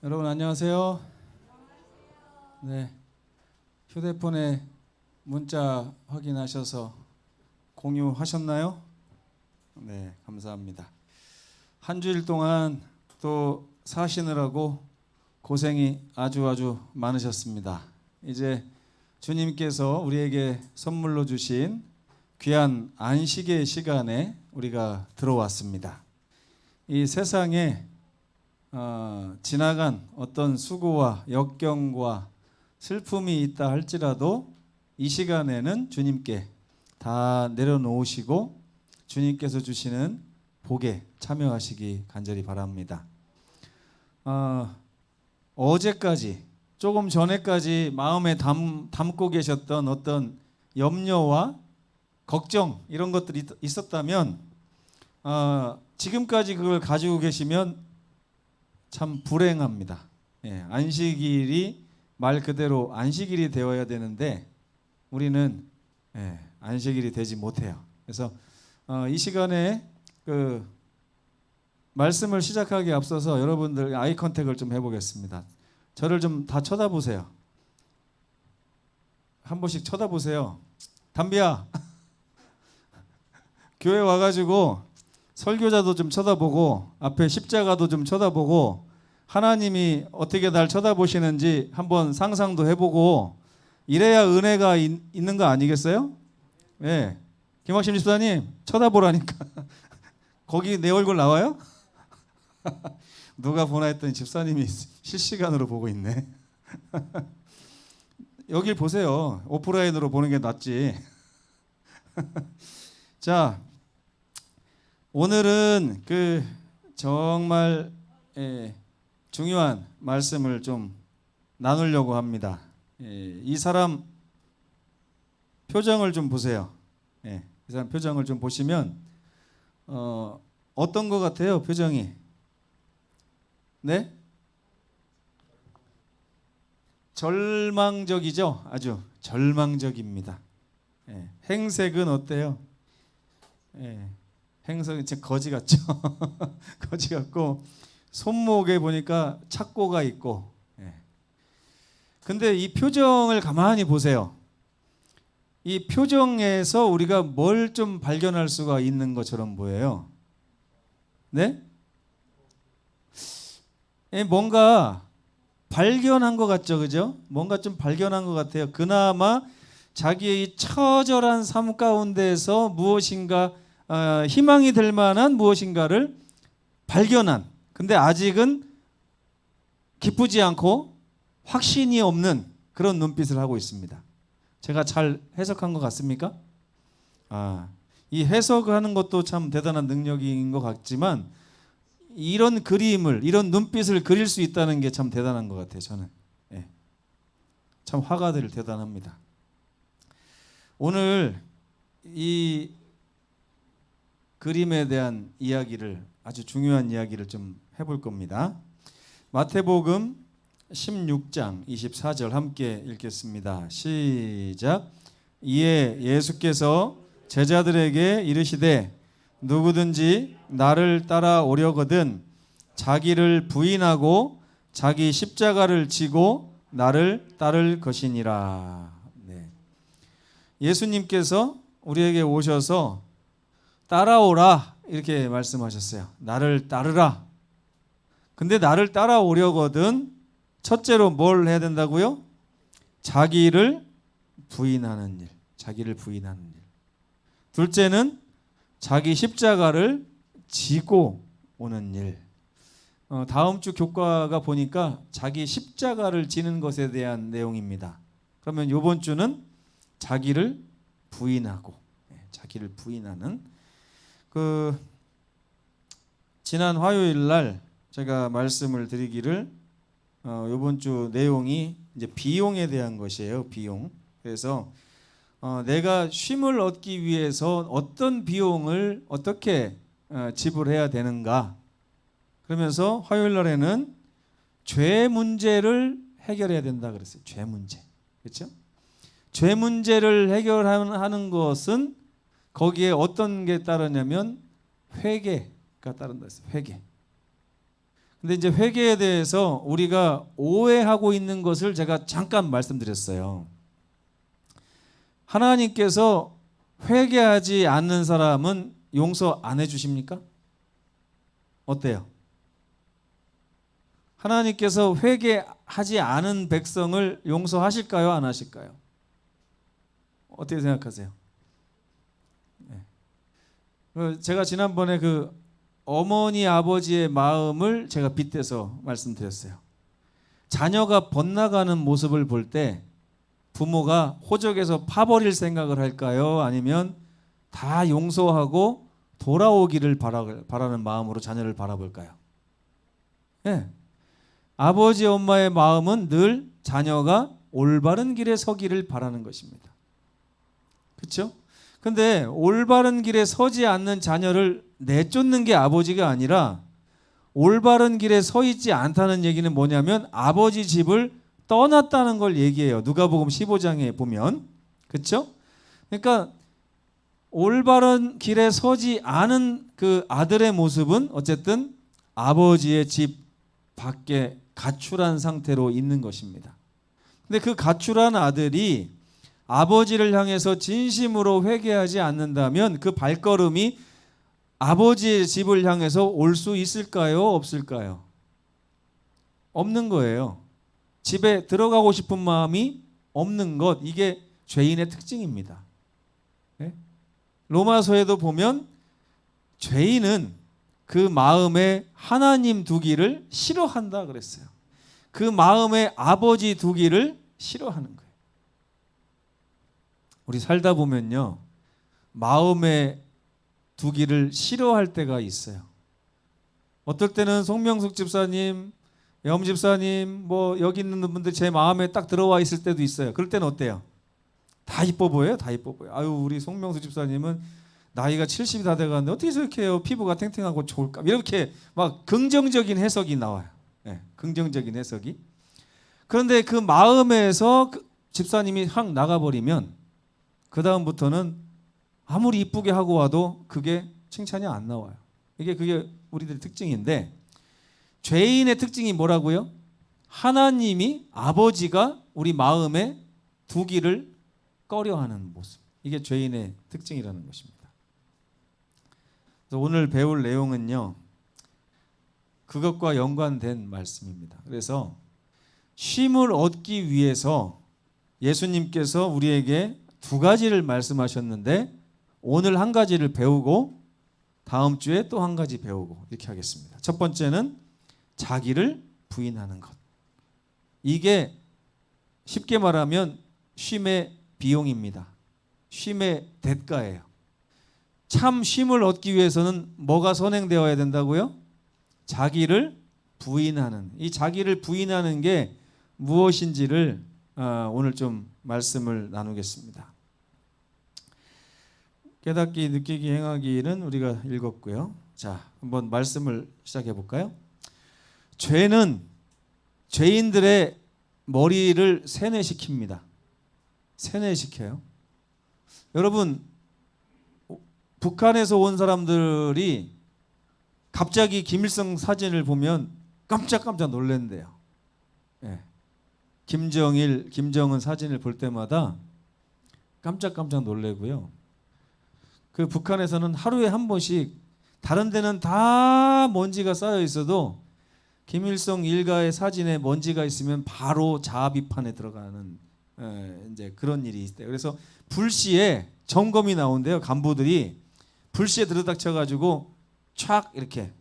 여러분 안녕하세요. 네, 휴대폰에 문자 확인하셔서 공유하셨나요? 네, 감사합니다. 한 주일 동안 또 사시느라고 고생이 아주 많으셨습니다. 이제 주님께서 우리에게 선물로 주신 귀한 안식의 시간에 우리가 들어왔습니다. 이 세상에 지나간 어떤 수고와 역경과 슬픔이 있다 할지라도 이 시간에는 주님께 다 내려놓으시고 주님께서 주시는 복에 참여하시기 간절히 바랍니다. 어제까지 조금 전에까지 마음에 담고 계셨던 어떤 염려와 걱정 이런 것들이 있었다면 지금까지 그걸 가지고 계시면 참 불행합니다. 예, 안식일이 말 그대로 안식일이 되어야 되는데 우리는 안식일이 되지 못해요. 그래서 이 시간에 그 말씀을 시작하기 앞서서 여러분들 아이 컨택을 좀 해보겠습니다. 저를 좀 다 쳐다보세요. 한 번씩 쳐다보세요. 담비야 교회 와가지고 설교자도 좀 쳐다보고 앞에 십자가도 좀 쳐다보고 하나님이 어떻게 날 쳐다보시는지 한번 상상도 해보고 이래야 은혜가 있는 거 아니겠어요? 네. 김학심 집사님 쳐다보라니까. 거기 내 얼굴 나와요? 누가 보나 했더니 집사님이 실시간으로 보고 있네. 여길 보세요. 오프라인으로 보는 게 낫지. 자, 오늘은 그 정말 중요한 말씀을 좀 나누려고 합니다. 이 사람 표정을 좀 보세요. 이 사람 표정을 좀 보시면 어떤 것 같아요? 표정이? 네? 절망적이죠? 아주 절망적입니다. 행색은 어때요? 행색은 진짜 거지 같죠? 거지 같고 손목에 보니까 착고가 있고. 근데 이 표정을 가만히 보세요. 이 표정에서 우리가 뭘 좀 발견할 수가 있는 것처럼 보여요. 네? 뭔가 발견한 것 같죠, 그죠? 뭔가 좀 발견한 것 같아요. 그나마 자기의 처절한 삶 가운데서 무엇인가 희망이 될 만한 무엇인가를 발견한. 근데 아직은 기쁘지 않고 확신이 없는 그런 눈빛을 하고 있습니다. 제가 잘 해석한 것 같습니까? 이 해석하는 것도 참 대단한 능력인 것 같지만 이런 그림을, 이런 눈빛을 그릴 수 있다는 게 참 대단한 것 같아요. 저는 참 화가들 대단합니다. 오늘 이 그림에 대한 이야기를, 아주 중요한 이야기를 좀 해볼 겁니다. 마태복음 16장 24절 함께 읽겠습니다. 시작. 이에 예수께서 제자들에게 이르시되 누구든지 나를 따라오려거든 자기를 부인하고 자기 십자가를 지고 나를 따를 것이니라. 네. 예수님께서 우리에게 오셔서 따라오라 이렇게 말씀하셨어요. 나를 따르라. 근데 나를 따라오려거든 첫째로 뭘 해야 된다고요? 자기를 부인하는 일. 자기를 부인하는 일. 둘째는 자기 십자가를 지고 오는 일. 다음 주 교과가 보니까 자기 십자가를 지는 것에 대한 내용입니다. 그러면 이번 주는 자기를 부인하고, 자기를 부인하는. 지난 화요일 날 제가 말씀을 드리기를 이번 주 내용이 이제 비용에 대한 것이에요. 비용. 그래서 내가 쉼을 얻기 위해서 어떤 비용을 어떻게 지불해야 되는가. 그러면서 화요일 날에는 죄 문제를 해결해야 된다 그랬어요. 죄 문제. 그렇죠? 죄 문제를 해결하는 것은 거기에 어떤 게 따르냐면 회개가 따른다 했어요. 회개. 근데 이제 회개에 대해서 우리가 오해하고 있는 것을 제가 잠깐 말씀드렸어요. 하나님께서 회개하지 않는 사람은 용서 안 해주십니까? 어때요? 하나님께서 회개하지 않은 백성을 용서하실까요? 안 하실까요? 어떻게 생각하세요? 네. 제가 지난번에 그 어머니 아버지의 마음을 제가 빗대서 말씀드렸어요. 자녀가 번나가는 모습을 볼 때 부모가 호적에서 파버릴 생각을 할까요? 아니면 다 용서하고 돌아오기를 바라는 마음으로 자녀를 바라볼까요? 네. 아버지 엄마의 마음은 늘 자녀가 올바른 길에 서기를 바라는 것입니다. 그렇죠? 근데 올바른 길에 서지 않는 자녀를 내쫓는 게 아버지가 아니라 올바른 길에 서 있지 않다는 얘기는 뭐냐면 아버지 집을 떠났다는 걸 얘기해요. 누가복음 15장에 보면. 그렇죠? 그러니까 올바른 길에 서지 않은 그 아들의 모습은 어쨌든 아버지의 집 밖에 가출한 상태로 있는 것입니다. 근데 그 가출한 아들이 아버지를 향해서 진심으로 회개하지 않는다면 그 발걸음이 아버지의 집을 향해서 올 수 있을까요? 없을까요? 없는 거예요. 집에 들어가고 싶은 마음이 없는 것, 이게 죄인의 특징입니다. 네? 로마서에도 보면 죄인은 그 마음에 하나님 두기를 싫어한다 그랬어요. 그 마음에 아버지 두기를 싫어하는 거예요. 우리 살다 보면요, 마음에 두기를 싫어할 때가 있어요. 어떨 때는 송명숙 집사님, 염 집사님, 뭐 여기 있는 분들 제 마음에 딱 들어와 있을 때도 있어요. 그럴 때는 어때요? 다 이뻐 보여요? 다 이뻐 보여요. 아유, 우리 송명숙 집사님은 나이가 70이 다 돼가는데 어떻게 저렇게 해요? 피부가 탱탱하고 좋을까? 이렇게 막 긍정적인 해석이 나와요. 네, 긍정적인 해석이. 그런데 그 마음에서 그 집사님이 확 나가버리면 그 다음부터는 아무리 이쁘게 하고 와도 그게 칭찬이 안 나와요. 그게 우리들의 특징인데, 죄인의 특징이 뭐라고요? 하나님이, 아버지가 우리 마음에 두기를 꺼려하는 모습. 이게 죄인의 특징이라는 것입니다. 그래서 오늘 배울 내용은요, 그것과 연관된 말씀입니다. 그래서 쉼을 얻기 위해서 예수님께서 우리에게 두 가지를 말씀하셨는데 오늘 한 가지를 배우고 다음 주에 또 한 가지 배우고 이렇게 하겠습니다. 첫 번째는 자기를 부인하는 것. 이게 쉽게 말하면 쉼의 비용입니다. 쉼의 대가예요. 참 쉼을 얻기 위해서는 뭐가 선행되어야 된다고요? 자기를 부인하는, 이 자기를 부인하는 게 무엇인지를 오늘 좀 말씀을 나누겠습니다. 깨닫기, 느끼기, 행하기는 우리가 읽었고요. 자, 한번 말씀을 시작해 볼까요? 죄는 죄인들의 머리를 세뇌시킵니다. 세뇌시켜요. 여러분, 북한에서 온 사람들이 갑자기 김일성 사진을 보면 깜짝깜짝 놀란대요. 예. 김정일, 김정은 사진을 볼 때마다 깜짝깜짝 놀래고요. 그 북한에서는 하루에 한 번씩, 다른 데는 다 먼지가 쌓여 있어도 김일성 일가의 사진에 먼지가 있으면 바로 자아 비판에 들어가는 이제 그런 일이 있대요. 그래서 불시에 점검이 나온대요. 간부들이 불시에 들이닥쳐가지고 촥 이렇게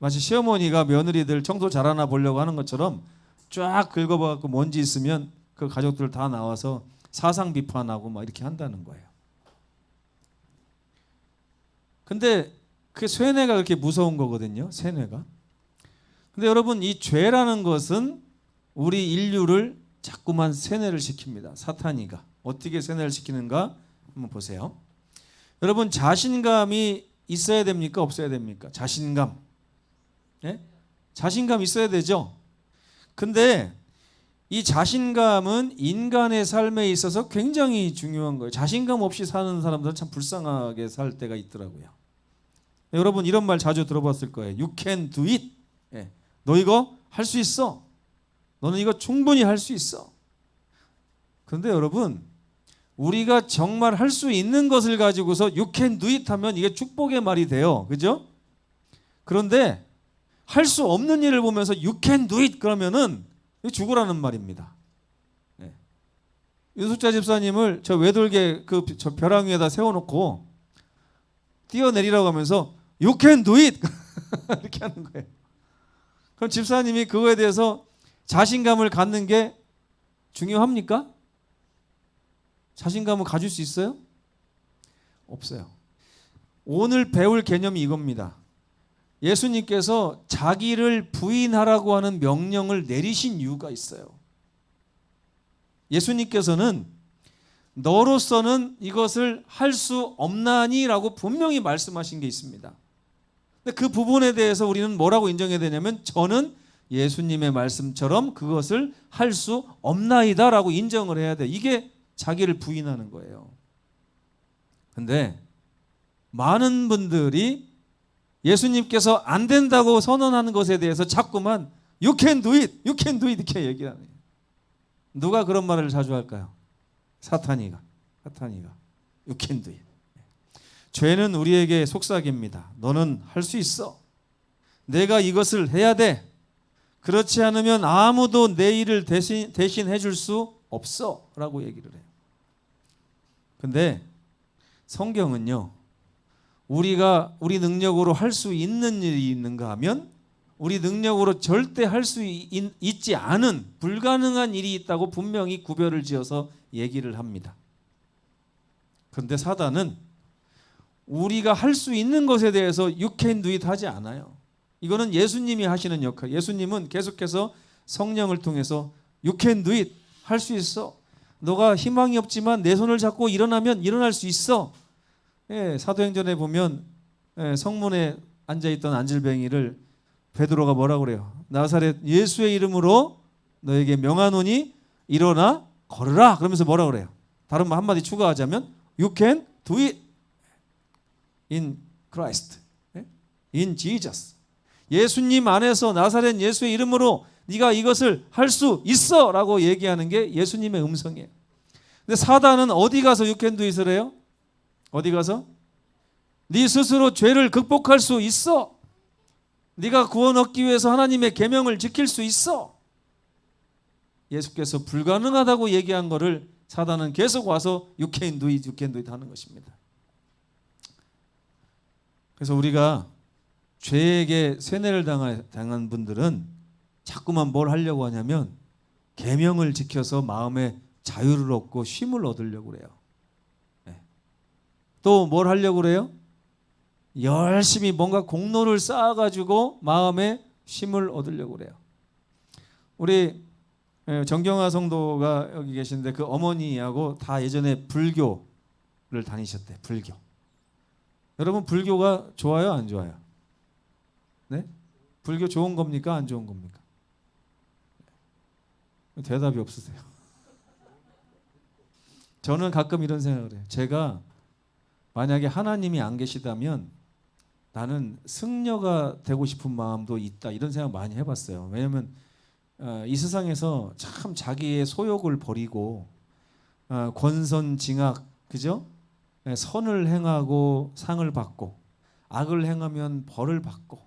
마치 시어머니가 며느리들 청소 잘하나 보려고 하는 것처럼 쫙 긁어봐갖고 먼지 있으면 그 가족들 다 나와서 사상 비판하고 막 이렇게 한다는 거예요. 근데 그 세뇌가 그렇게 무서운 거거든요. 세뇌가. 근데 여러분, 이 죄라는 것은 우리 인류를 자꾸만 세뇌를 시킵니다. 사탄이가. 어떻게 세뇌를 시키는가 한번 보세요. 여러분, 자신감이 있어야 됩니까? 없어야 됩니까? 자신감. 예? 자신감 있어야 되죠. 근데 이 자신감은 인간의 삶에 있어서 굉장히 중요한 거예요. 자신감 없이 사는 사람들은 참 불쌍하게 살 때가 있더라고요. 여러분, 이런 말 자주 들어봤을 거예요. You can do it. 예. 너 이거 할 수 있어. 너는 이거 충분히 할 수 있어. 그런데 여러분, 우리가 정말 할 수 있는 것을 가지고서 you can do it 하면 이게 축복의 말이 돼요. 그죠? 그런데 할 수 없는 일을 보면서 you can do it 그러면은 죽으라는 말입니다. 네. 윤숙자 집사님을 저 외돌개 저 벼랑 위에다 세워놓고 뛰어내리라고 하면서 you can do it 이렇게 하는 거예요. 그럼 집사님이 그거에 대해서 자신감을 갖는 게 중요합니까? 자신감을 가질 수 있어요? 없어요. 오늘 배울 개념이 이겁니다. 예수님께서 자기를 부인하라고 하는 명령을 내리신 이유가 있어요. 예수님께서는 너로서는 이것을 할 수 없나니 라고 분명히 말씀하신 게 있습니다. 근데 그 부분에 대해서 우리는 뭐라고 인정해야 되냐면 저는 예수님의 말씀처럼 그것을 할 수 없나이다 라고 인정을 해야 돼요. 이게 자기를 부인하는 거예요. 근데 많은 분들이 예수님께서 안 된다고 선언하는 것에 대해서 자꾸만 You can do it, you can do it 이렇게 얘기하는 거예요. 누가 그런 말을 자주 할까요? 사탄이가 You can do it. 죄는 우리에게 속삭입니다. 너는 할 수 있어. 내가 이것을 해야 돼. 그렇지 않으면 아무도 내 일을 대신 해줄 수 없어 라고 얘기를 해요. 근데 성경은요, 우리가 우리 능력으로 할 수 있는 일이 있는가 하면 우리 능력으로 절대 할 수 있지 않은 불가능한 일이 있다고 분명히 구별을 지어서 얘기를 합니다. 그런데 사단은 우리가 할 수 있는 것에 대해서 you can do it 하지 않아요. 이거는 예수님이 하시는 역할. 예수님은 계속해서 성령을 통해서 you can do it, 할 수 있어. 너가 희망이 없지만 내 손을 잡고 일어나면 일어날 수 있어. 예, 사도행전에 보면 성문에 앉아있던 안질뱅이를 베드로가 뭐라고 그래요? 나사렛 예수의 이름으로 너에게 명하노니 일어나 걸으라. 그러면서 뭐라고 그래요? 다른 말 한마디 추가하자면 you can do it in Christ, in Jesus. 예수님 안에서 나사렛 예수의 이름으로 네가 이것을 할 수 있어 라고 얘기하는 게 예수님의 음성이에요. 근데 사단은 어디 가서 you can do it을 해요? 어디 가서? 네 스스로 죄를 극복할 수 있어. 네가 구원 얻기 위해서 하나님의 계명을 지킬 수 있어. 예수께서 불가능하다고 얘기한 거를 사단은 계속 와서 you can do it, you can do it 하는 것입니다. 그래서 우리가 죄에게 세뇌를 당한 분들은 자꾸만 뭘 하려고 하냐면 계명을 지켜서 마음의 자유를 얻고 쉼을 얻으려고 그래요. 또 뭘 하려고 그래요? 열심히 뭔가 공로를 쌓아가지고 마음의 쉼을 얻으려고 그래요. 우리 정경화 성도가 여기 계시는데 그 어머니하고 다 예전에 불교를 다니셨대. 불교. 여러분 불교가 좋아요, 안 좋아요? 네? 불교 좋은 겁니까, 안 좋은 겁니까? 대답이 없으세요. 저는 가끔 이런 생각을 해요. 제가 만약에 하나님이 안 계시다면 나는 승려가 되고 싶은 마음도 있다. 이런 생각 많이 해봤어요. 왜냐하면 이 세상에서 참 자기의 소욕을 버리고 권선징악, 그죠? 선을 행하고 상을 받고 악을 행하면 벌을 받고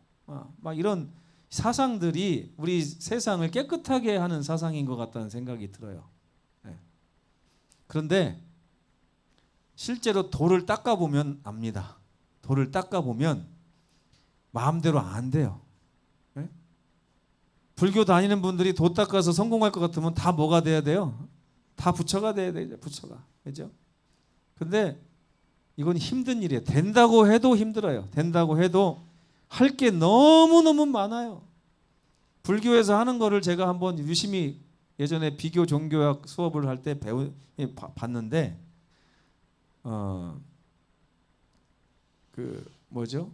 막 이런 사상들이 우리 세상을 깨끗하게 하는 사상인 것 같다는 생각이 들어요. 그런데 실제로 돌을 닦아보면 압니다. 돌을 닦아보면 마음대로 안 돼요. 불교 다니는 분들이 돌 닦아서 성공할 것 같으면 다 뭐가 돼야 돼요? 다 부처가 돼야 돼요. 부처가. 그죠? 근데 이건 힘든 일이에요. 된다고 해도 힘들어요. 된다고 해도 할 게 너무너무 많아요. 불교에서 하는 거를 제가 한번 유심히 예전에 비교 종교학 수업을 할 때 봤는데 그 뭐죠?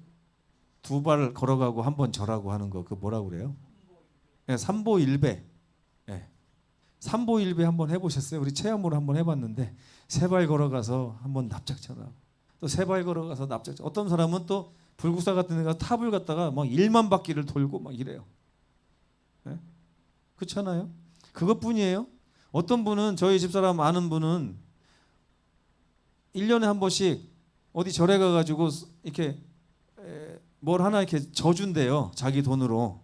두 발 걸어가고 한 번 절하고 하는 거 그 뭐라고 그래요? 네, 삼보일배. 네. 삼보일배 한번 해보셨어요? 우리 체험으로 한번 해봤는데 세 발 걸어가서 한번 납작 절하고 또 세 발 걸어가서 납작. 어떤 사람은 또 불국사 같은 데 가서 탑을 갔다가 막 1만 바퀴를 돌고 막 이래요. 예? 그렇잖아요. 그것뿐이에요. 어떤 분은 저희 집사람 아는 분은 1년에 한 번씩 어디 절에 가가지고 이렇게 뭘 하나 이렇게 져준대요. 자기 돈으로.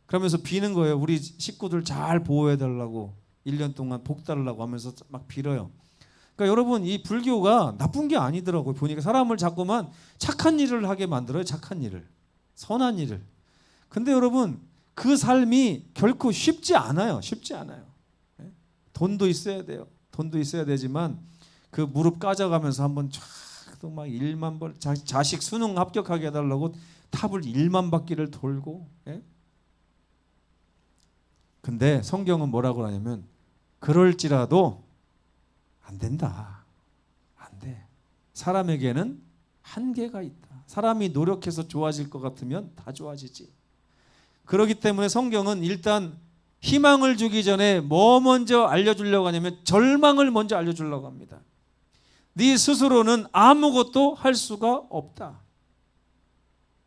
그러면서 비는 거예요. 우리 식구들 잘 보호해달라고 1년 동안 복 달라고 하면서 막 빌어요. 그러니까 여러분 이 불교가 나쁜 게 아니더라고요. 보니까 사람을 자꾸만 착한 일을 하게 만들어요. 착한 일을. 선한 일을. 근데 여러분 그 삶이 결코 쉽지 않아요. 쉽지 않아요. 돈도 있어야 돼요. 돈도 있어야 되지만 그 무릎 까져가면서 한번 쫙 막 1만 번 자식 수능 합격하게 해달라고 탑을 1만 바퀴를 돌고. 예? 근데 성경은 뭐라고 하냐면 그럴지라도 안 된다. 안 돼. 사람에게는 한계가 있다. 사람이 노력해서 좋아질 것 같으면 다 좋아지지. 그렇기 때문에 성경은 일단 희망을 주기 전에 뭐 먼저 알려주려고 하냐면 절망을 먼저 알려주려고 합니다. 네 스스로는 아무것도 할 수가 없다.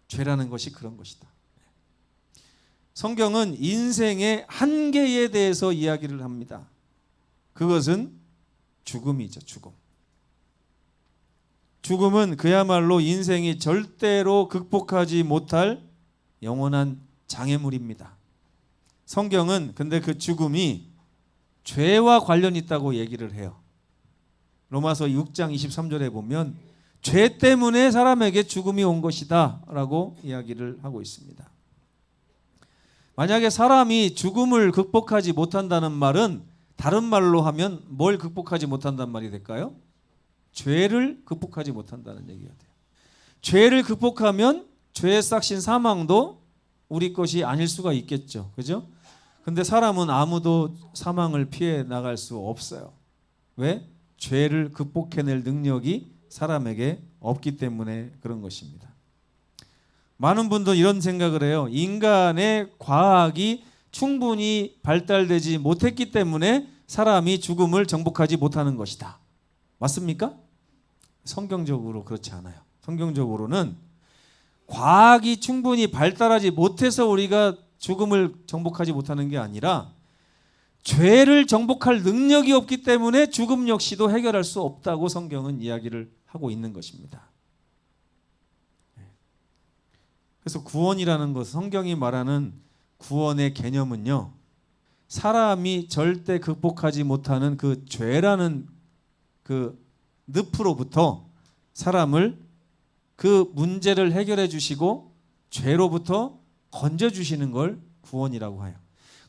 죄라는 것이 그런 것이다. 성경은 인생의 한계에 대해서 이야기를 합니다. 그것은 죽음이죠. 죽음. 죽음은 그야말로 인생이 절대로 극복하지 못할 영원한 장애물입니다. 성경은 근데 그 죽음이 죄와 관련이 있다고 얘기를 해요. 로마서 6장 23절에 보면 죄 때문에 사람에게 죽음이 온 것이다 라고 이야기를 하고 있습니다. 만약에 사람이 죽음을 극복하지 못한다는 말은 다른 말로 하면 뭘 극복하지 못한다는 말이 될까요? 죄를 극복하지 못한다는 얘기가 돼요. 죄를 극복하면 죄의 싹신 사망도 우리 것이 아닐 수가 있겠죠. 그죠? 근데 사람은 아무도 사망을 피해 나갈 수 없어요. 왜? 죄를 극복해낼 능력이 사람에게 없기 때문에 그런 것입니다. 많은 분도 이런 생각을 해요. 인간의 과학이 충분히 발달되지 못했기 때문에 사람이 죽음을 정복하지 못하는 것이다. 맞습니까? 성경적으로 그렇지 않아요. 성경적으로는 과학이 충분히 발달하지 못해서 우리가 죽음을 정복하지 못하는 게 아니라 죄를 정복할 능력이 없기 때문에 죽음 역시도 해결할 수 없다고 성경은 이야기를 하고 있는 것입니다. 그래서 구원이라는 것, 성경이 말하는 구원의 개념은요, 사람이 절대 극복하지 못하는 그 죄라는 그 늪으로부터 사람을 그 문제를 해결해 주시고 죄로부터 건져 주시는 걸 구원이라고 해요.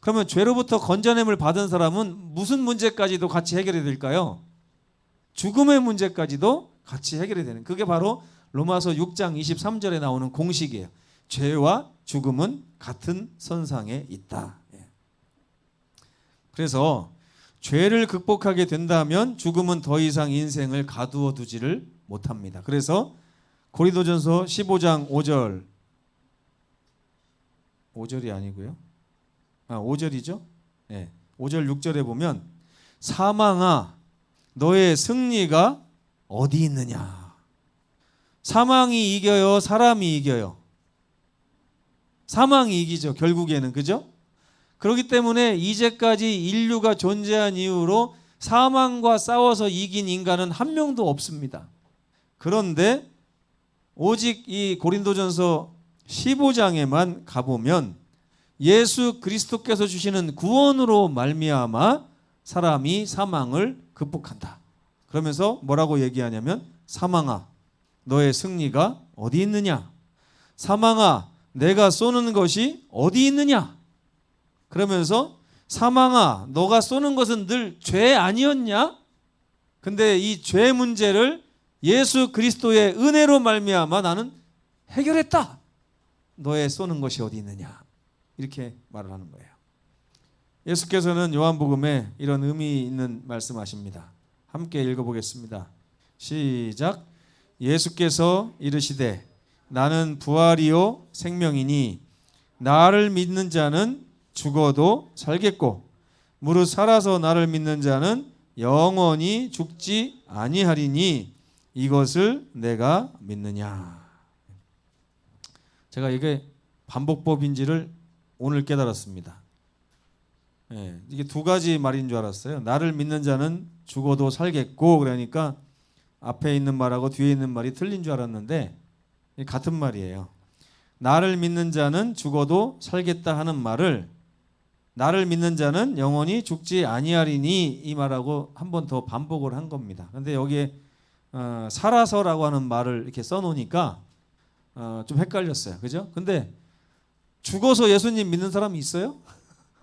그러면 죄로부터 건져냄을 받은 사람은 무슨 문제까지도 같이 해결이 될까요? 죽음의 문제까지도 같이 해결이 되는, 그게 바로 로마서 6장 23절에 나오는 공식이에요. 죄와 죽음은 같은 선상에 있다. 그래서 죄를 극복하게 된다면 죽음은 더 이상 인생을 가두어 두지를 못합니다. 그래서 고린도전서 15장 5절이 아니고요. 5절이죠. 네. 5절 6절에 보면 사망아 너의 승리가 어디 있느냐. 사망이 이겨요, 사람이 이겨요? 사망이 이기죠, 결국에는. 그죠? 그렇기 때문에 이제까지 인류가 존재한 이후로 사망과 싸워서 이긴 인간은 한 명도 없습니다. 그런데 오직 이 고린도전서 15장에만 가보면 예수 그리스도께서 주시는 구원으로 말미암아 사람이 사망을 극복한다. 그러면서 뭐라고 얘기하냐면 사망아 너의 승리가 어디 있느냐. 사망아 내가 쏘는 것이 어디 있느냐. 그러면서 사망아 너가 쏘는 것은 늘 죄 아니었냐. 근데 이 죄 문제를 예수 그리스도의 은혜로 말미암아 나는 해결했다. 너의 쏘는 것이 어디 있느냐. 이렇게 말을 하는 거예요. 예수께서는 요한복음에 이런 의미 있는 말씀하십니다. 함께 읽어보겠습니다. 시작. 예수께서 이르시되 나는 부활이요 생명이니 나를 믿는 자는 죽어도 살겠고 무릇 살아서 나를 믿는 자는 영원히 죽지 아니하리니 이것을 내가 믿느냐. 제가 이게 반복법인지를 오늘 깨달았습니다. 예, 이게 두 가지 말인 줄 알았어요. 나를 믿는 자는 죽어도 살겠고, 그러니까 앞에 있는 말하고 뒤에 있는 말이 틀린 줄 알았는데 같은 말이에요. 나를 믿는 자는 죽어도 살겠다 하는 말을 나를 믿는 자는 영원히 죽지 아니하리니 이 말하고 한 번 더 반복을 한 겁니다. 그런데 여기에 살아서라고 하는 말을 이렇게 써놓으니까 좀 헷갈렸어요. 그죠? 근데 죽어서 예수님 믿는 사람이 있어요?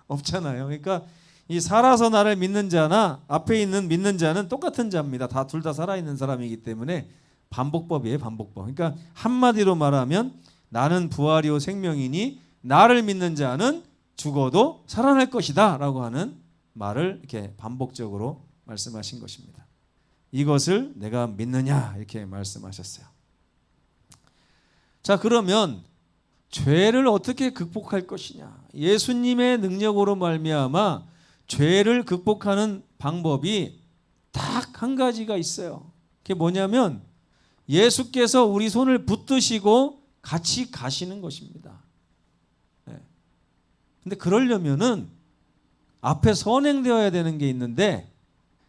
없잖아요. 그러니까 이 살아서 나를 믿는 자나 앞에 있는 믿는 자는 똑같은 자입니다. 다 둘 다 살아있는 사람이기 때문에 반복법이에요. 반복법. 그러니까 한마디로 말하면 나는 부활이요 생명이니 나를 믿는 자는 죽어도 살아날 것이다 라고 하는 말을 이렇게 반복적으로 말씀하신 것입니다. 이것을 내가 믿느냐 이렇게 말씀하셨어요. 자, 그러면 죄를 어떻게 극복할 것이냐? 예수님의 능력으로 말미암아 죄를 극복하는 방법이 딱 한 가지가 있어요. 그게 뭐냐면 예수께서 우리 손을 붙드시고 같이 가시는 것입니다. 근데 그러려면은 앞에 선행되어야 되는 게 있는데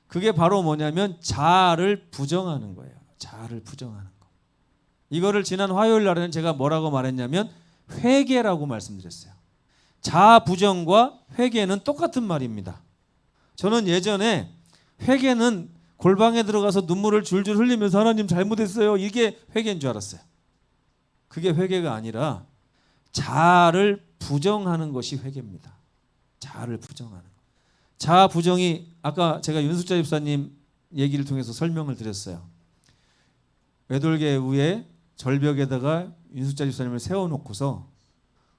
그게 바로 뭐냐면 자아를 부정하는 거예요. 자아를 부정하는 거. 이거를 지난 화요일 날에는 제가 뭐라고 말했냐면 회개라고 말씀드렸어요. 자아 부정과 회개는 똑같은 말입니다. 저는 예전에 회개는 골방에 들어가서 눈물을 줄줄 흘리면서 하나님 잘못했어요. 이게 회개인 줄 알았어요. 그게 회개가 아니라 자아를 부정하는 것이 회개입니다. 자아를 부정하는 것. 자아 부정이 아까 제가 윤숙자 집사님 얘기를 통해서 설명을 드렸어요. 외돌개 위에 절벽에다가 윤숙자 집사님을 세워놓고서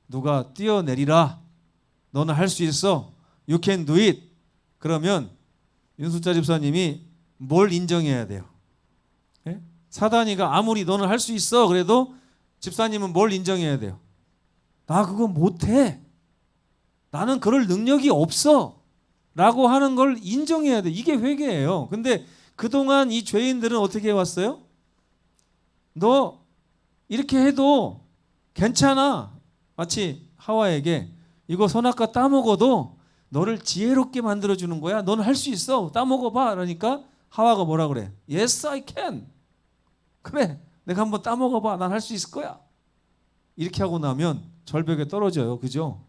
누가 뛰어내리라. 너는 할 수 있어. You can do it. 그러면 윤숙자 집사님이 뭘 인정해야 돼요? 예? 사단이가 아무리 너는 할 수 있어 그래도 집사님은 뭘 인정해야 돼요? 나 그거 못해. 나는 그럴 능력이 없어. 라고 하는 걸 인정해야 돼. 이게 회개예요. 근데 그동안 이 죄인들은 어떻게 해왔어요? 너 이렇게 해도 괜찮아. 마치 하와에게 이거 선악과 따먹어도 너를 지혜롭게 만들어주는 거야. 너는 할 수 있어. 따먹어봐. 그러니까 하와가 뭐라 그래? Yes, I can. 그래. 내가 한번 따먹어봐. 난 할 수 있을 거야. 이렇게 하고 나면 절벽에 떨어져요. 그죠?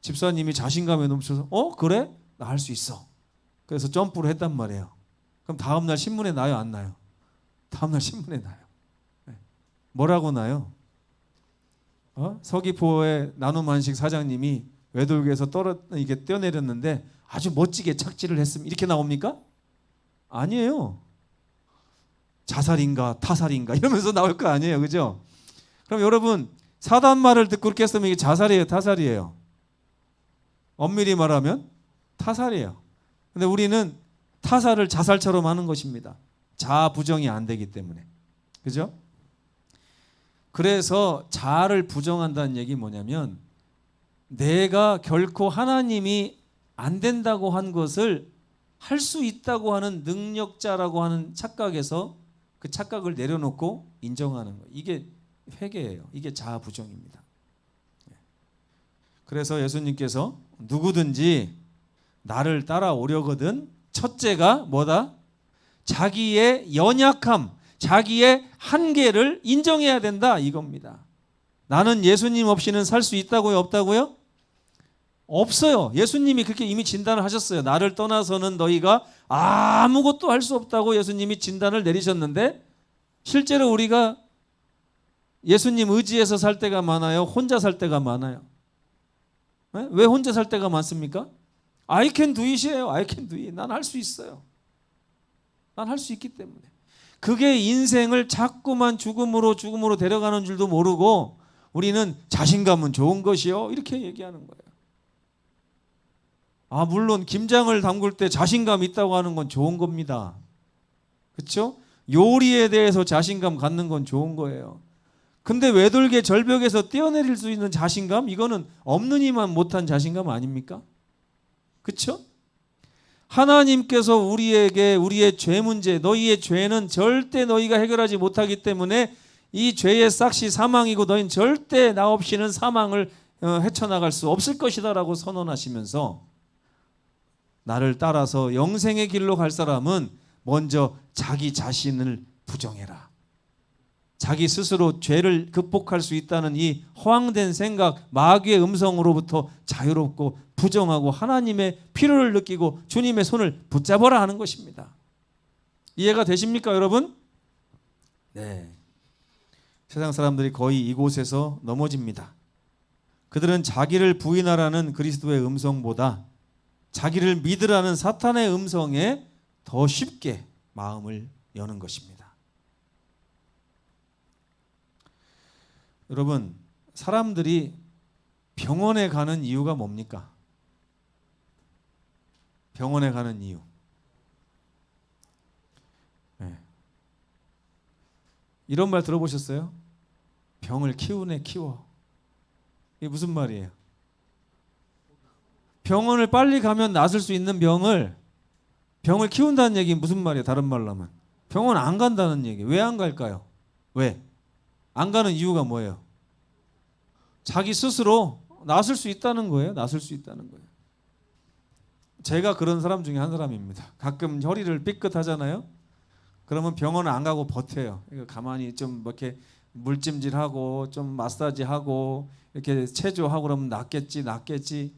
집사님이 자신감에 넘쳐서 그래? 나 할 수 있어. 그래서 점프를 했단 말이에요. 그럼 다음날 신문에 나요? 안 나요? 다음날 신문에 나요. 뭐라고 나요? 서귀포의 나눔한식 사장님이 외돌개에서 이게 뛰어내렸는데 아주 멋지게 착지를 했으면 이렇게 나옵니까? 아니에요. 자살인가 타살인가 이러면서 나올 거 아니에요. 그죠? 그럼 여러분 사단 말을 듣고 그렇게 했으면 이게 자살이에요? 타살이에요? 엄밀히 말하면 타살이에요. 근데 우리는 타살을 자살처럼 하는 것입니다. 자아 부정이 안 되기 때문에. 그죠? 그래서 자아를 부정한다는 얘기 뭐냐면 내가 결코 하나님이 안 된다고 한 것을 할 수 있다고 하는 능력자라고 하는 착각에서 그 착각을 내려놓고 인정하는 거예요. 이게 회개예요. 이게 자아 부정입니다. 그래서 예수님께서 누구든지 나를 따라오려거든 첫째가 뭐다? 자기의 연약함, 자기의 한계를 인정해야 된다 이겁니다. 나는 예수님 없이는 살 수 있다고요? 없다고요? 없어요. 예수님이 그렇게 이미 진단을 하셨어요. 나를 떠나서는 너희가 아무것도 할 수 없다고 예수님이 진단을 내리셨는데 실제로 우리가 예수님 의지해서 살 때가 많아요? 혼자 살 때가 많아요? 왜 혼자 살 때가 많습니까? I can do it이에요. I can do it. 난 할 수 있어요. 난 할 수 있기 때문에. 그게 인생을 자꾸만 죽음으로 데려가는 줄도 모르고 우리는 자신감은 좋은 것이요 이렇게 얘기하는 거예요. 물론 김장을 담글 때 자신감 있다고 하는 건 좋은 겁니다. 그렇죠? 요리에 대해서 자신감 갖는 건 좋은 거예요. 근데 외돌개 절벽에서 뛰어내릴 수 있는 자신감? 이거는 없는 이만 못한 자신감 아닙니까? 그렇죠? 하나님께서 우리에게 우리의 죄 문제, 너희의 죄는 절대 너희가 해결하지 못하기 때문에 이 죄의 싹시 사망이고 너희는 절대 나 없이는 사망을 헤쳐나갈 수 없을 것이다라고 선언하시면서 나를 따라서 영생의 길로 갈 사람은 먼저 자기 자신을 부정해라. 자기 스스로 죄를 극복할 수 있다는 이 허황된 생각, 마귀의 음성으로부터 자유롭고 부정하고 하나님의 필요를 느끼고 주님의 손을 붙잡아라 하는 것입니다. 이해가 되십니까, 여러분? 네. 세상 사람들이 거의 이곳에서 넘어집니다. 그들은 자기를 부인하라는 그리스도의 음성보다 자기를 믿으라는 사탄의 음성에 더 쉽게 마음을 여는 것입니다. 여러분, 사람들이 병원에 가는 이유가 뭡니까? 병원에 가는 이유. 네. 이런 말 들어보셨어요? 병을 키우네 키워. 이게 무슨 말이에요? 병원을 빨리 가면 낫을 수 있는 병을 키운다는 얘기 무슨 말이에요? 다른 말로 하면 병원 안 간다는 얘기. 왜 안 갈까요? 왜? 안 가는 이유가 뭐예요? 자기 스스로 낫을 수 있다는 거예요. 낫을 수 있다는 거예요. 제가 그런 사람 중에 한 사람입니다. 가끔 허리를 삐끗하잖아요. 그러면 병원을 안 가고 버텨요. 가만히 좀 이렇게 물찜질하고 좀 마사지하고 이렇게 체조하고 그러면 낫겠지.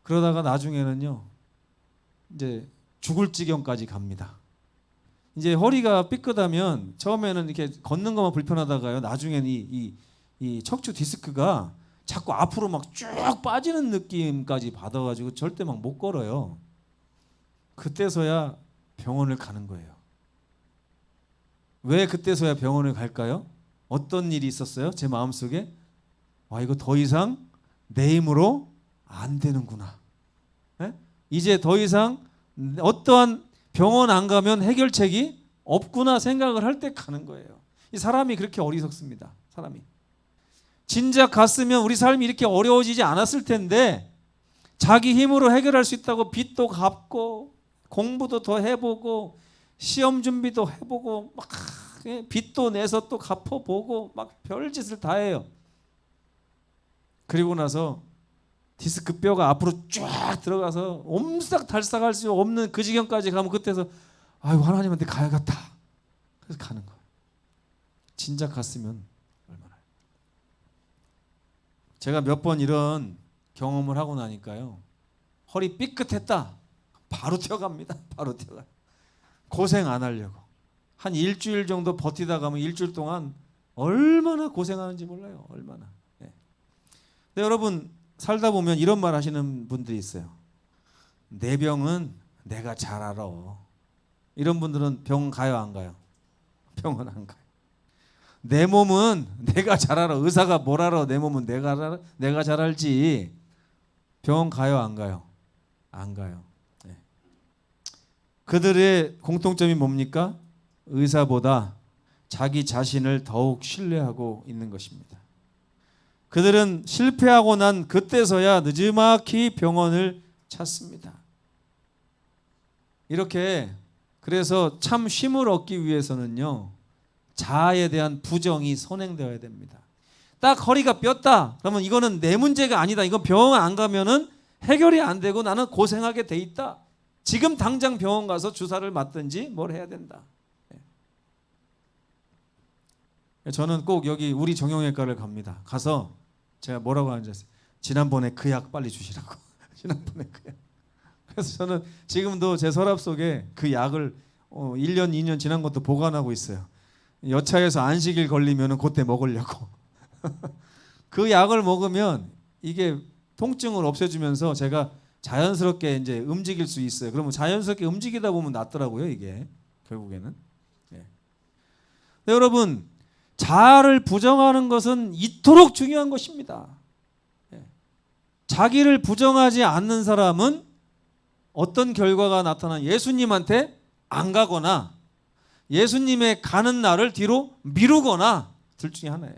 그러다가 나중에는요, 이제 죽을 지경까지 갑니다. 이제 허리가 삐끗하면 처음에는 이렇게 걷는 것만 불편하다가요, 나중에는 이 척추 디스크가 자꾸 앞으로 막 쭉 빠지는 느낌까지 받아가지고 절대 막 못 걸어요. 그때서야 병원을 가는 거예요. 왜 그때서야 병원을 갈까요? 어떤 일이 있었어요? 제 마음속에 와, 이거 더 이상 내 힘으로 안 되는구나. 에? 이제 더 이상 어떠한 병원 안 가면 해결책이 없구나 생각을 할 때 가는 거예요. 이 사람이 그렇게 어리석습니다. 사람이 진작 갔으면 우리 삶이 이렇게 어려워지지 않았을 텐데, 자기 힘으로 해결할 수 있다고 빚도 갚고 공부도 더 해보고 시험 준비도 해보고 막 빚도 내서 또 갚아보고 막 별짓을 다 해요. 그리고 나서 디스크 뼈가 앞으로 쫙 들어가서 옴싹달싹할 수 없는 그 지경까지 가면 그때서 아유, 하나님한테 가야겠다. 그래서 가는 거예요. 진작 갔으면 얼마나. 제가 몇 번 이런 경험을 하고 나니까요, 허리 삐끗했다, 바로 뛰어갑니다. 바로 뛰어가요. 고생 안 하려고. 한 일주일 정도 버티다 가면 일주일 동안 얼마나 고생하는지 몰라요. 얼마나. 네. 근데 여러분, 살다 보면 이런 말 하시는 분들이 있어요. 내 병은 내가 잘 알아. 이런 분들은 병 가요, 안 가요? 병원 안 가요. 내 몸은 내가 잘 알아. 의사가 뭘 알아? 내 몸은 내가 잘 알지. 병원 가요, 안 가요? 안 가요. 네. 그들의 공통점이 뭡니까? 의사보다 자기 자신을 더욱 신뢰하고 있는 것입니다. 그들은 실패하고 난 그때서야 느지막이 병원을 찾습니다. 이렇게 그래서 참 쉼을 얻기 위해서는요, 자아에 대한 부정이 선행되어야 됩니다. 딱 허리가 뼈다 그러면 이거는 내 문제가 아니다. 이건 병원 안 가면은 해결이 안 되고 나는 고생하게 돼 있다. 지금 당장 병원 가서 주사를 맞든지 뭘 해야 된다. 저는 꼭 여기 우리 정형외과를 갑니다. 가서 제가 뭐라고 하는지 아세요? 지난번에 그 약 빨리 주시라고. 지난번에 그 약. 그래서 저는 지금도 제 서랍 속에 그 약을 1년 2년 지난 것도 보관하고 있어요. 여차해서 안식일 걸리면 그때 먹으려고. 그 약을 먹으면 이게 통증을 없애주면서 제가 자연스럽게 이제 움직일 수 있어요. 그러면 자연스럽게 움직이다 보면 낫더라고요, 이게 결국에는. 네. 여러분, 자아를 부정하는 것은 이토록 중요한 것입니다. 네. 자기를 부정하지 않는 사람은 어떤 결과가 나타나? 예수님한테 안 가거나 예수님의 가는 날을 뒤로 미루거나 둘 중에 하나예요.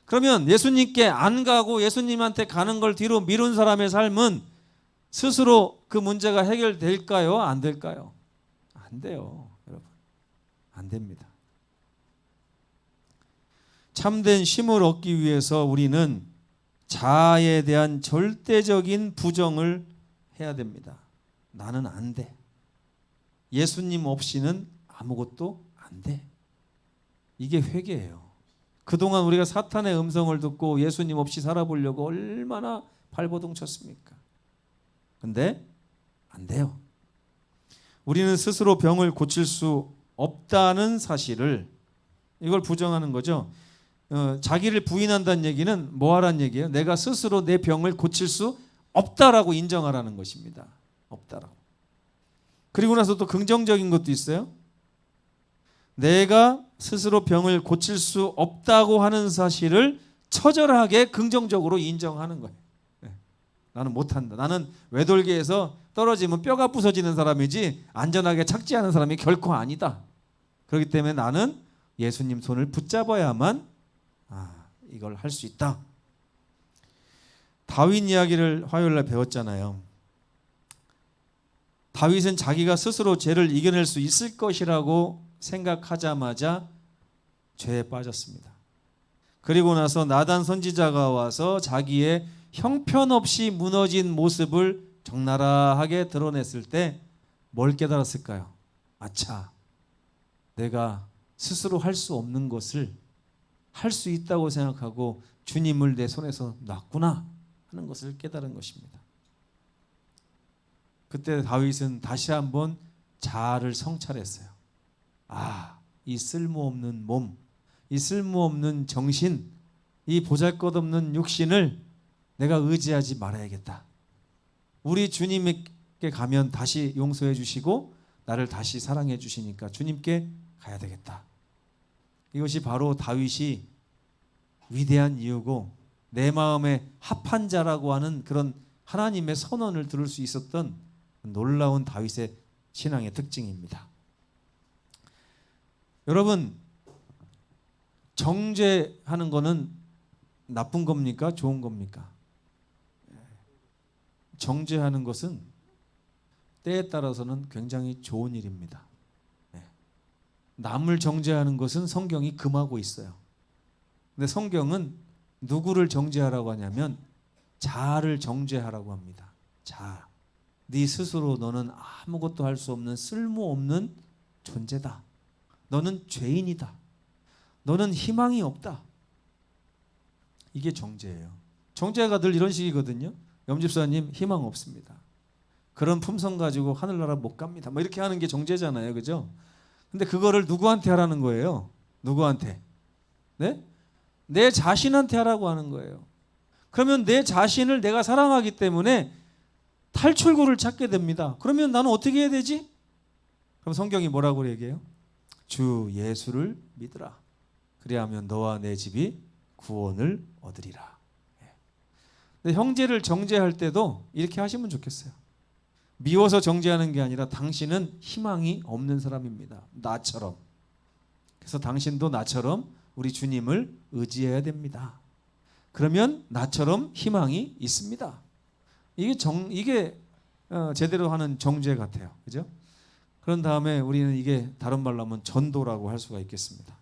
그러면 예수님께 안 가고 예수님한테 가는 걸 뒤로 미룬 사람의 삶은 스스로 그 문제가 해결될까요? 안 될까요? 안 돼요, 여러분. 안 됩니다. 참된 쉼을 얻기 위해서 우리는 자아에 대한 절대적인 부정을 해야 됩니다. 나는 안 돼. 예수님 없이는 아무것도 안 돼. 이게 회개예요. 그동안 우리가 사탄의 음성을 듣고 예수님 없이 살아보려고 얼마나 발버둥 쳤습니까? 근데 안 돼요. 우리는 스스로 병을 고칠 수 없다는 사실을, 이걸 부정하는 거죠. 자기를 부인한다는 얘기는 뭐 하라는 얘기예요? 내가 스스로 내 병을 고칠 수 없다라고 인정하라는 것입니다. 없다라고. 그리고 나서 또 긍정적인 것도 있어요. 내가 스스로 병을 고칠 수 없다고 하는 사실을 처절하게 긍정적으로 인정하는 거예요. 나는 못한다. 나는 외돌개에서 떨어지면 뼈가 부서지는 사람이지 안전하게 착지하는 사람이 결코 아니다. 그렇기 때문에 나는 예수님 손을 붙잡아야만 이걸 할 수 있다. 다윗 이야기를 화요일날 배웠잖아요. 다윗은 자기가 스스로 죄를 이겨낼 수 있을 것이라고 생각하자마자 죄에 빠졌습니다. 그리고 나서 나단 선지자가 와서 자기의 형편없이 무너진 모습을 적나라하게 드러냈을 때 뭘 깨달았을까요? 아차, 내가 스스로 할 수 없는 것을 할 수 있다고 생각하고 주님을 내 손에서 놨구나 하는 것을 깨달은 것입니다. 그때 다윗은 다시 한번 자아를 성찰했어요. 이 쓸모없는 몸, 이 쓸모없는 정신, 이 보잘것없는 육신을 내가 의지하지 말아야겠다. 우리 주님께 가면 다시 용서해 주시고 나를 다시 사랑해 주시니까 주님께 가야 되겠다. 이것이 바로 다윗이 위대한 이유고 내 마음에 합한 자라고 하는 그런 하나님의 선언을 들을 수 있었던 놀라운 다윗의 신앙의 특징입니다. 여러분, 정죄하는 거는 나쁜 겁니까? 좋은 겁니까? 정죄하는 것은 때에 따라서는 굉장히 좋은 일입니다. 남을 정죄하는 것은 성경이 금하고 있어요. 근데 성경은 누구를 정죄하라고 하냐면 자아를 정죄하라고 합니다. 자아. 네 스스로 너는 아무것도 할 수 없는 쓸모없는 존재다. 너는 죄인이다. 너는 희망이 없다. 이게 정죄예요. 정죄가 늘 이런 식이거든요. 염집사님 희망 없습니다. 그런 품성 가지고 하늘나라 못 갑니다. 뭐 이렇게 하는 게 정죄잖아요. 그죠? 근데 그거를 누구한테 하라는 거예요? 누구한테? 네? 내 자신한테 하라고 하는 거예요. 그러면 내 자신을 내가 사랑하기 때문에 탈출구를 찾게 됩니다. 그러면 나는 어떻게 해야 되지? 그럼 성경이 뭐라고 얘기해요? 주 예수를 믿으라. 그리하면 너와 내 집이 구원을 얻으리라. 근데 형제를 정죄할 때도 이렇게 하시면 좋겠어요. 미워서 정죄하는 게 아니라 당신은 희망이 없는 사람입니다. 나처럼. 그래서 당신도 나처럼 우리 주님을 의지해야 됩니다. 그러면 나처럼 희망이 있습니다. 이게 제대로 하는 정죄 같아요. 그죠? 그런 다음에 우리는 이게 다른 말로 하면 전도라고 할 수가 있겠습니다.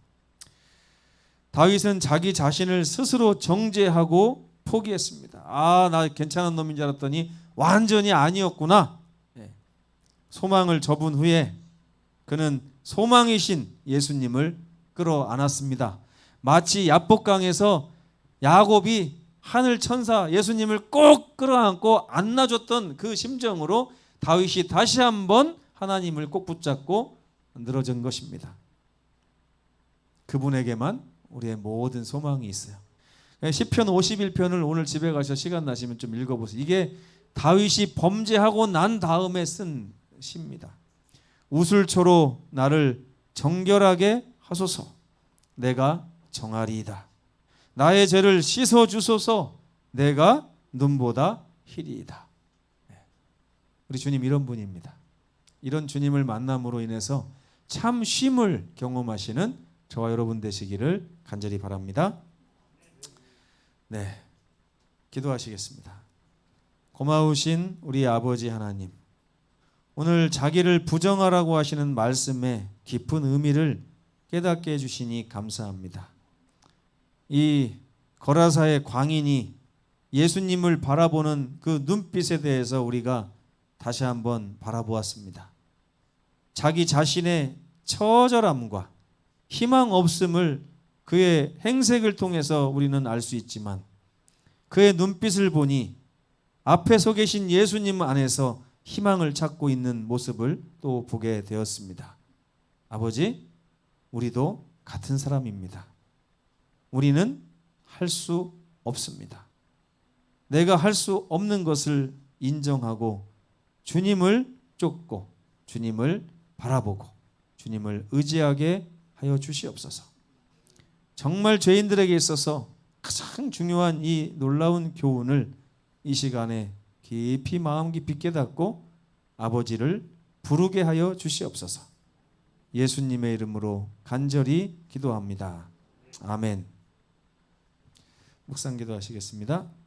다윗은 자기 자신을 스스로 정죄하고 포기했습니다. 나 괜찮은 놈인 줄 알았더니 완전히 아니었구나. 소망을 접은 후에 그는 소망이신 예수님을 끌어안았습니다. 마치 야복강에서 야곱이 하늘 천사 예수님을 꼭 끌어안고 안아줬던 그 심정으로 다윗이 다시 한번 하나님을 꼭 붙잡고 늘어진 것입니다. 그분에게만 우리의 모든 소망이 있어요. 시편 51편을 오늘 집에 가셔서 시간 나시면 좀 읽어보세요. 이게 다윗이 범죄하고 난 다음에 쓴 시입니다. 우슬초로 나를 정결하게 하소서. 내가 정하리이다. 나의 죄를 씻어 주소서. 내가 눈보다 희리이다. 우리 주님 이런 분입니다. 이런 주님을 만남으로 인해서 참 쉼을 경험하시는 저와 여러분 되시기를 간절히 바랍니다. 네, 기도하시겠습니다. 고마우신 우리 아버지 하나님, 오늘 자기를 부정하라고 하시는 말씀의 깊은 의미를 깨닫게 해주시니 감사합니다. 이 거라사의 광인이 예수님을 바라보는 그 눈빛에 대해서 우리가 다시 한번 바라보았습니다. 자기 자신의 처절함과 희망 없음을 그의 행색을 통해서 우리는 알 수 있지만 그의 눈빛을 보니 앞에 서 계신 예수님 안에서 희망을 찾고 있는 모습을 또 보게 되었습니다. 아버지, 우리도 같은 사람입니다. 우리는 할 수 없습니다. 내가 할 수 없는 것을 인정하고 주님을 쫓고 주님을 바라보고 주님을 의지하게 하여 주시옵소서. 정말 죄인들에게 있어서 가장 중요한 이 놀라운 교훈을 이 시간에 깊이 마음 깊이 깨닫고 아버지를 부르게 하여 주시옵소서. 예수님의 이름으로 간절히 기도합니다. 아멘. 묵상 기도하시겠습니다.